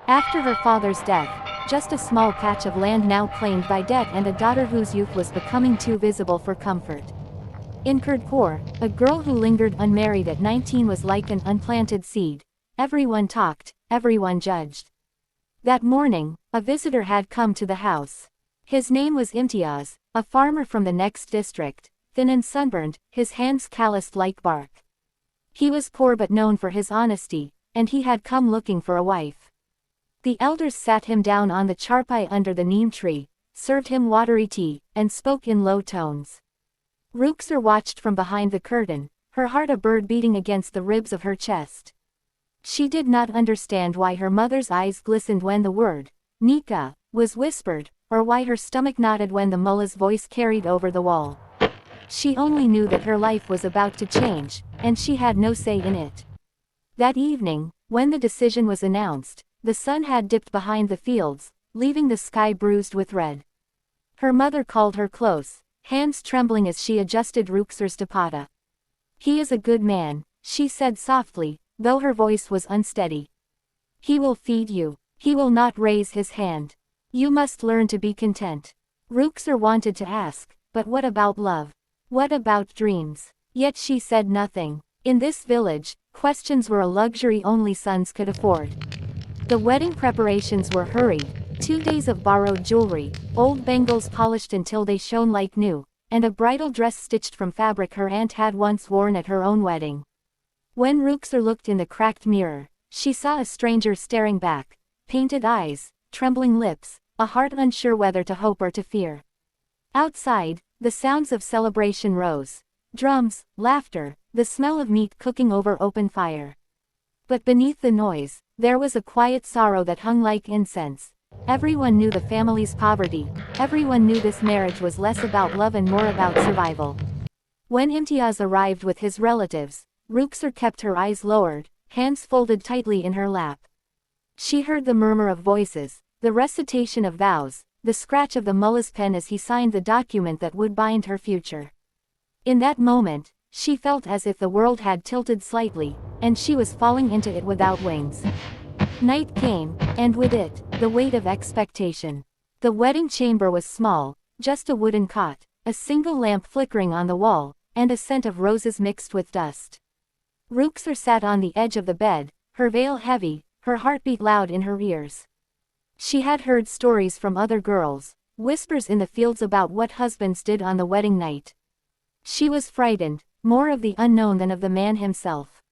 After her father's death, just a small patch of land now claimed by debt and a daughter whose youth was becoming too visible for comfort. In Kurdpur, a girl who lingered unmarried at 19 was like an unplanted seed. Everyone talked, everyone judged. That morning, a visitor had come to the house. His name was Imtiaz, a farmer from the next district, thin and sunburned, his hands calloused like bark. He was poor but known for his honesty, and he had come looking for a wife. The elders sat him down on the charpai under the neem tree, served him watery tea, and spoke in low tones. Rukhsar watched from behind the curtain, her heart a bird beating against the ribs of her chest. She did not understand why her mother's eyes glistened when the word, Nikah, was whispered, or why her stomach knotted when the mullah's voice carried over the wall. She only knew that her life was about to change, and she had no say in it. That evening, when the decision was announced, the sun had dipped behind the fields, leaving the sky bruised with red. Her mother called her close, hands trembling as she adjusted Rukhsar's dupatta. "He is a good man," she said softly, though her voice was unsteady. "He will feed you. He will not raise his hand. You must learn to be content." Rukhsar wanted to ask, but what about love? What about dreams? Yet she said nothing. In this village, questions were a luxury only sons could afford. The wedding preparations were hurried, 2 days of borrowed jewelry, old bangles polished until they shone like new, and a bridal dress stitched from fabric her aunt had once worn at her own wedding. When Rukhsar looked in the cracked mirror, she saw a stranger staring back, painted eyes, trembling lips, a heart unsure whether to hope or to fear. Outside, the sounds of celebration rose. Drums, laughter, the smell of meat cooking over open fire. But beneath the noise, there was a quiet sorrow that hung like incense. Everyone knew the family's poverty, everyone knew this marriage was less about love and more about survival. When Imtiaz arrived with his relatives, Rukhsar kept her eyes lowered, hands folded tightly in her lap. She heard the murmur of voices, the recitation of vows, the scratch of the mullah's pen as he signed the document that would bind her future. In that moment, she felt as if the world had tilted slightly, and she was falling into it without wings. Night came, and with it, the weight of expectation. The wedding chamber was small, just a wooden cot, a single lamp flickering on the wall, and a scent of roses mixed with dust. Rukhsar sat on the edge of the bed, her veil heavy, her heartbeat loud in her ears. She had heard stories from other girls, whispers in the fields about what husbands did on the wedding night. She was frightened, more of the unknown than of the man himself.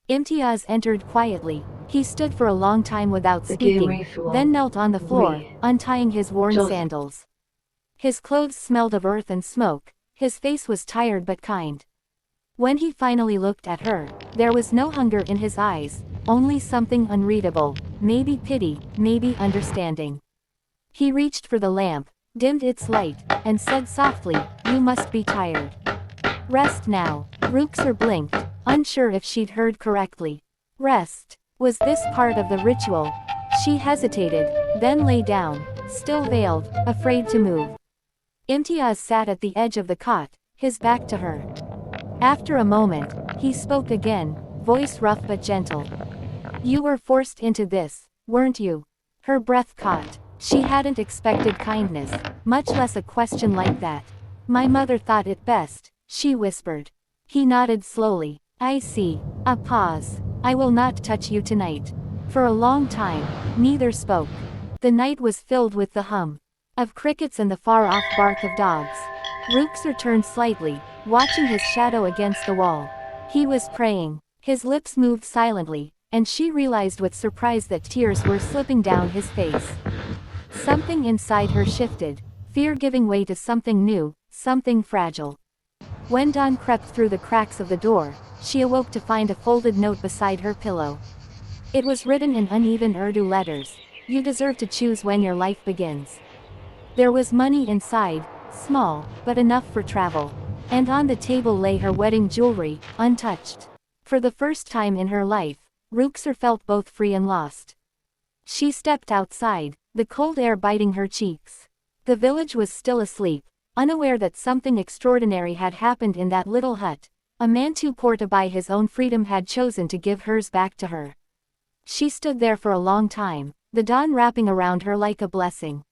Imtiaz entered quietly. He stood for a long time without speaking, then knelt on the floor, untying his worn sandals. His clothes smelled of earth and smoke, his face was tired but kind. When he finally looked at her, there was no hunger in his eyes, only something unreadable, maybe pity, maybe understanding. He reached for the lamp, dimmed its light, and said softly, "You must be tired. Rest now." Rukhsar blinked, unsure if she'd heard correctly. Rest. Was this part of the ritual? She hesitated, then lay down, still veiled, afraid to move. Imtiaz sat at the edge of the cot, his back to her. After a moment, he spoke again, voice rough but gentle. "You were forced into this, weren't you?" Her breath caught. She hadn't expected kindness, much less a question like that. "My mother thought it best," she whispered. He nodded slowly. "I see." A pause. "I will not touch you tonight." For a long time, neither spoke. The night was filled with the hum of crickets and the far-off bark of dogs. Rukhsar turned slightly, watching his shadow against the wall. He was praying. His lips moved silently, and she realized with surprise that tears were slipping down his face. Something inside her shifted, fear giving way to something new, something fragile. When dawn crept through the cracks of the door, she awoke to find a folded note beside her pillow. It was written in uneven Urdu letters. "You deserve to choose when your life begins." There was money inside, small, but enough for travel. And on the table lay her wedding jewelry, untouched. For the first time in her life, Rukhsar felt both free and lost. She stepped outside, the cold air biting her cheeks. The village was still asleep, unaware that something extraordinary had happened in that little hut. A man too poor to buy his own freedom had chosen to give hers back to her. She stood there for a long time, the dawn wrapping around her like a blessing.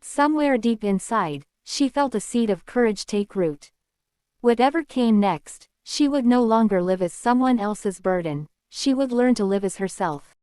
Somewhere deep inside, she felt a seed of courage take root. Whatever came next, she would no longer live as someone else's burden, she would learn to live as herself.